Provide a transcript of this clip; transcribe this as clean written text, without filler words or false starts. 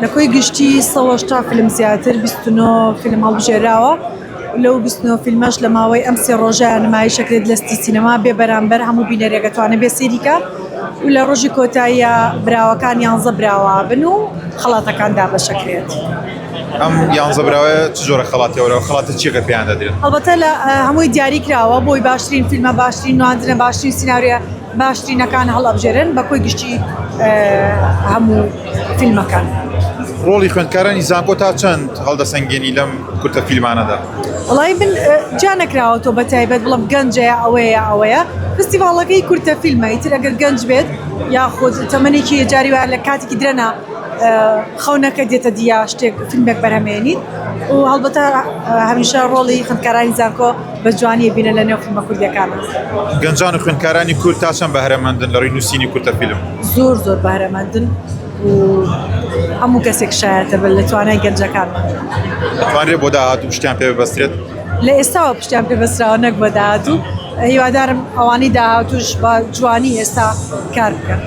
لە کۆی گشتی 180 فیلم زیاتر 29 فیلم هەڵبژێراوە لەو 29 فیلمەش لە ماوەی ئەم سێ ڕۆژە نمایشەکرێت لە ستی سینەما بێ بەرامبەر هەموو بینەرێک دەتوانێت بێ سێریکە و لە ڕۆژی کۆتاییە براوەکان 11 براوە بن و خەڵاتەکان دابەشەکرێت. ئەم 11 براوە چ جۆرە خەڵاتیەوە خەڵاتە چیەکە پێیان دەدرێت؟ هەڵبەتە لە هەمووی دیاری کراوە بۆی باشترین فیلمە باشترین نواندنە باشترین سیناریۆ باشترینەکان هەڵەبژێرن بە کۆی گشتی هەموو فیلمەکان. ڕۆڵی خوێندکارانی زانکۆ تا چەند هەڵدەسەنگێنی لەم کورتە فیلمانەدا؟ وڵی من جا نەکراوەتەوە بە تایبەت بڵم گەنجەیە ئەوەیە فستیڤاڵەکەی کورتە فیلمە ئیتر ئەگەر گەنج بێت یاخود تەمەنێکی جاری وایە لە کاتێکی درەنا خەونەکە دێتە دیا شتێک فیلمێک بەرهەمێنیت و هەڵبەتە هەمیشە ڕۆڵی خوێندکارانی زانکۆ بە جوانی بینە لە نێو فیلمە کوردیەکانە. گەنجان و خوێندکارانی کورد تا چەند بەهرەمەندن لە ڕووی نووسینی کورتە فیلم؟ زۆر بەهرەمەندن و هەموو کەسێک شایەتە بە لە توانای گەنجەکانمان. دەتوانرێت بۆ داهاتوو پشتیان پێ ببەسترێت؟ لە ئێستاوە پشتیان پێبەستراوە نەک بە داهاتوو هیوادارم ئەوانی داهاتووش بە جوانی ئێستا کار بکەن.